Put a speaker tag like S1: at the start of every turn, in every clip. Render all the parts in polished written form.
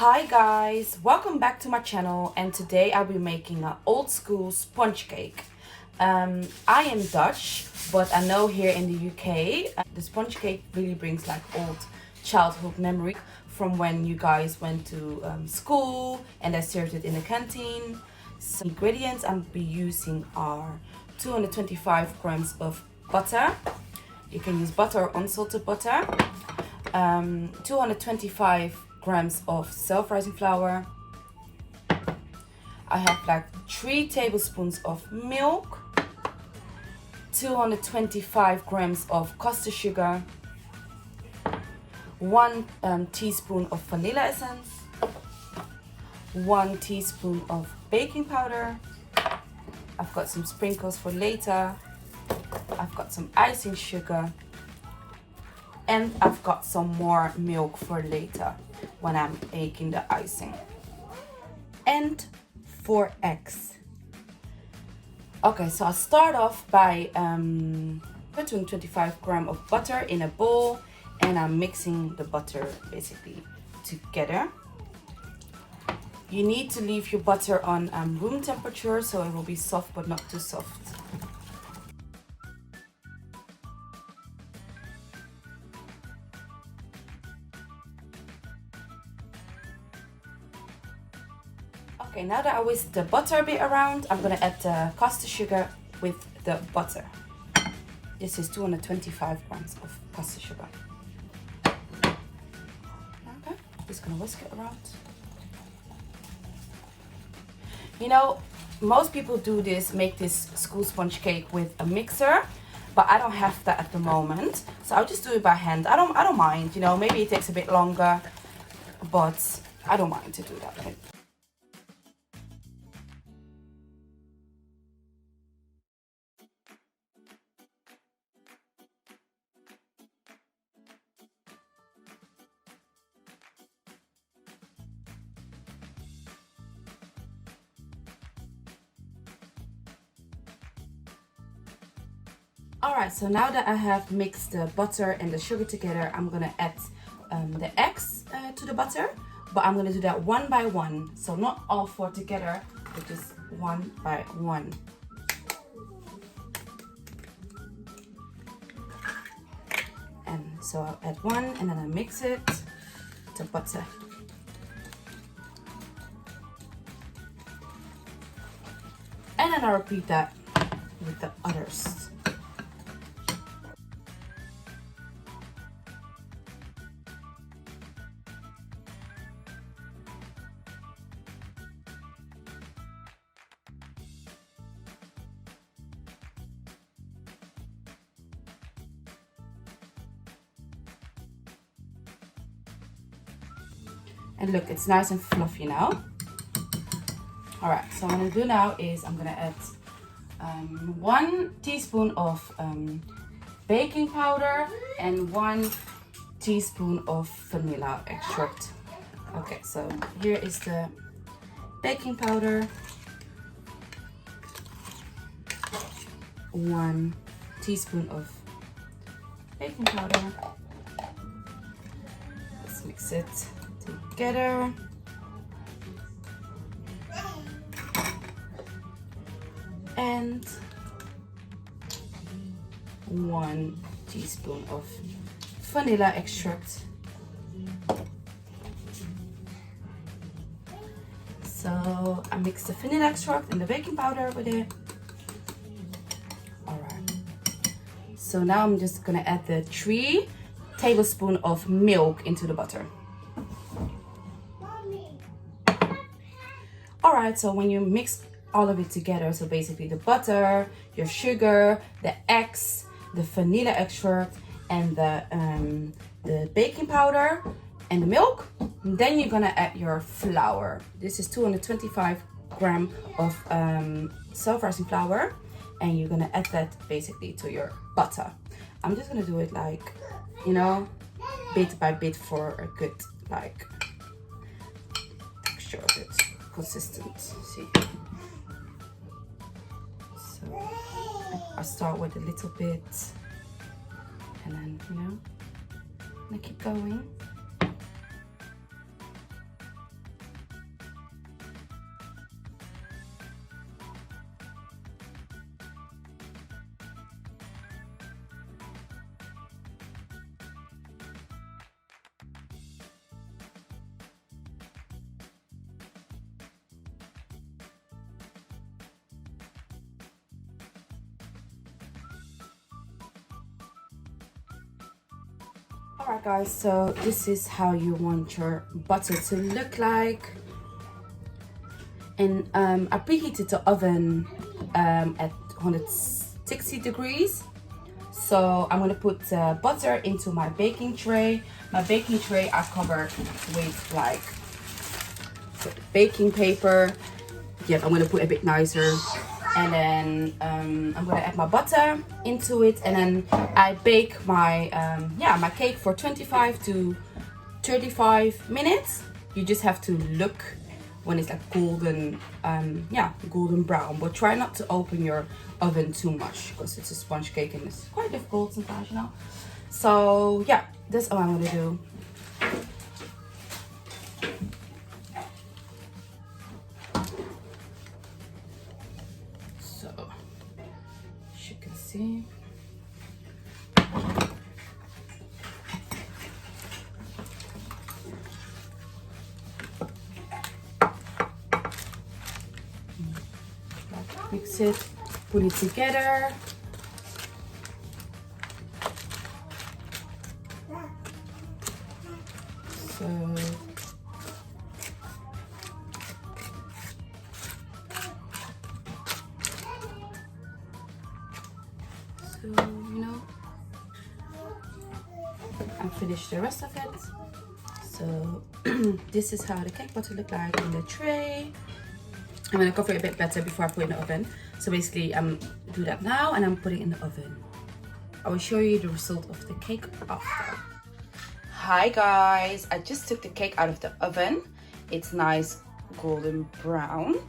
S1: Hi guys, welcome back to my channel, and today I'll be making an old school sponge cake. I am Dutch, but I know here in the UK the sponge cake really brings like old childhood memory from when you guys went to school and they served it in the canteen. So ingredients I'll be using are 225 grams of butter. You can use butter or unsalted butter. 225 grams of self-rising flour. I have like 3 tablespoons of milk, 225 grams of custard sugar, 1 teaspoon of vanilla essence, 1 teaspoon of baking powder. I've got some sprinkles for later. I've got some icing sugar, and I've got some more milk for later when I'm making the icing. And 4 eggs. Okay, so I'll start off by putting 25 grams of butter in a bowl, and I'm mixing the butter basically together. You need to leave your butter on room temperature so it will be soft but not too soft. Okay, now that I whisked the butter a bit around, I'm gonna add the custard sugar with the butter. This is 225 grams of custard sugar. Okay, just gonna whisk it around. You know, most people do this, make this school sponge cake with a mixer, but I don't have that at the moment, so I'll just do it by hand. I don't mind, you know, maybe it takes a bit longer, but I don't mind to do that. Alright, so now that I have mixed the butter and the sugar together, I'm gonna add the eggs to the butter, but I'm gonna do that one by one. So not all 4 together, but just one by one. And so I'll add 1 and then I mix it to butter. And then I'll repeat that with the others. And look, it's nice and fluffy now. All right, so what I'm gonna do now is I'm gonna add 1 teaspoon of baking powder and 1 teaspoon of vanilla extract. Okay, so here is the baking powder, 1 teaspoon of baking powder. Let's mix it together. And 1 teaspoon of vanilla extract. So I mix the vanilla extract and the baking powder with it. Alright. So now I'm just gonna add the 3 tablespoons of milk into the butter. Alright, so when you mix all of it together, so basically the butter, your sugar, the eggs, the vanilla extract, and the baking powder and the milk, then you're gonna add your flour. This is 225 grams of self-rising flour, and you're gonna add that basically to your butter. I'm just gonna do it like, you know, bit by bit for a good like texture of it, consistent. See. So I start with a little bit, and then, you know, I keep going. Alright guys, so this is how you want your butter to look like. And I preheated the oven at 160 degrees. So I'm gonna put butter into my baking tray. My baking tray I covered with like baking paper. Yeah, I'm gonna put a bit nicer. And then I'm gonna add my butter into it, and then I bake my my cake for 25 to 35 minutes. You just have to look when it's like golden, golden brown. But try not to open your oven too much because it's a sponge cake and it's quite difficult sometimes, you know. So yeah, that's all I'm gonna do. As you can see, mix it, put it together. So, you know, and finish the rest of it. So this is how the cake butter look like in the tray. I'm gonna cover it a bit better before I put it in the oven. So basically I'm do that now and I'm putting it in the oven. I will show you the result of the cake after. Hi guys, I just took the cake out of the oven. It's nice golden brown.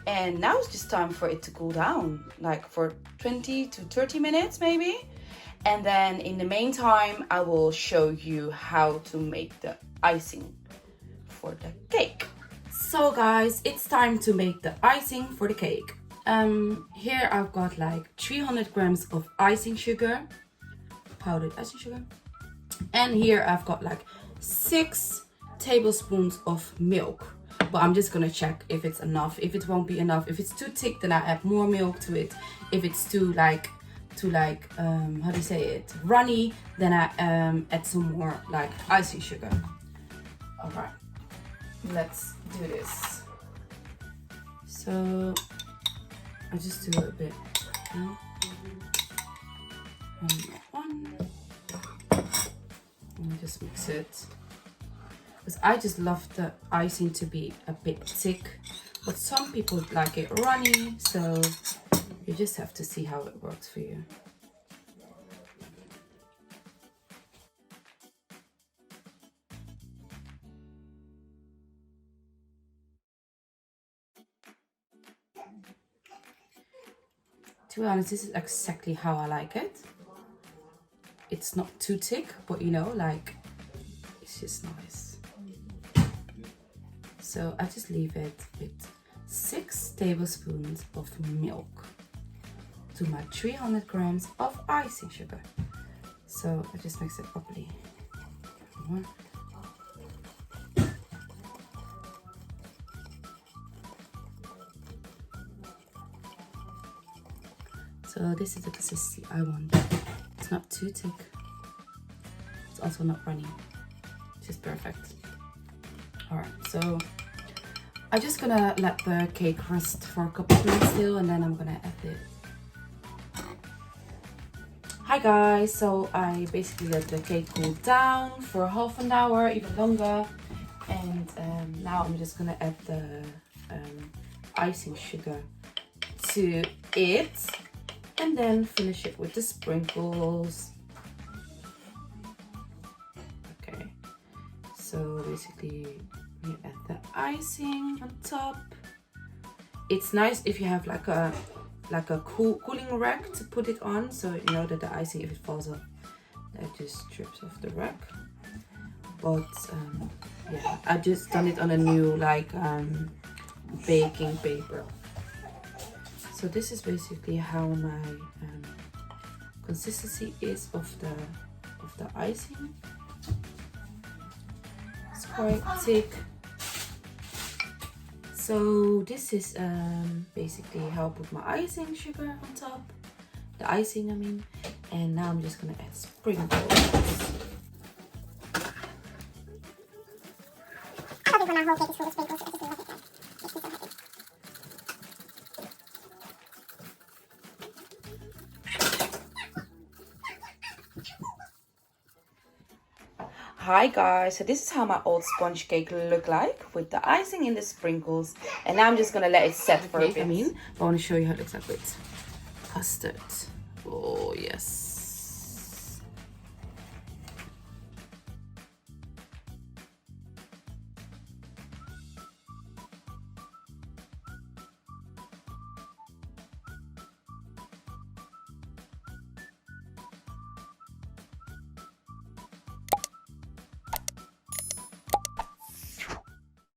S1: And now it's just time for it to cool down, like for 20 to 30 minutes maybe. And then in the meantime, I will show you how to make the icing for the cake. So guys, it's time to make the icing for the cake. Here I've got like 300 grams of icing sugar, powdered icing sugar. And here I've got like 6 tablespoons of milk. But I'm just gonna check if it's enough. If it won't be enough, if it's too thick, then I add more milk to it. If it's too how do you say it, runny, then I add some more like icing sugar. All right, let's do this. So I just do a bit. One. And just mix it. Because I just love the icing to be a bit thick, but some people like it runny, so you just have to see how it works for you. To be honest, this is exactly how I like it. It's not too thick, but you know, like, it's just nice. So I just leave it with 6 tablespoons of milk to my 300 grams of icing sugar. So I just mix it properly. So this is the consistency I want. It's not too thick. It's also not runny. It's just perfect. Alright, so I'm just gonna let the cake rest for a couple of minutes still, and then I'm gonna add it. Hi guys, so I basically let the cake cool down for half an hour, even longer. And now I'm just gonna add the icing sugar to it, and then finish it with the sprinkles. Okay, so basically you add the icing on top. It's nice if you have like a cooling rack to put it on, so you know that the icing, if it falls off, that just drips off the rack. But yeah, I just done it on a new like baking paper. So this is basically how my consistency is of the icing. It's quite thick. So this is basically how I put my icing sugar on top, the icing I mean, and now I'm just gonna add sprinkles.
S2: think when my whole cake is full of sprinkles, I just love it. Makes me so happy.
S1: Hi guys, so this is how my old sponge cake look like with the icing and the sprinkles, and now I'm just gonna let it set for a bit. I want to show you how it looks like with custard. Oh yes.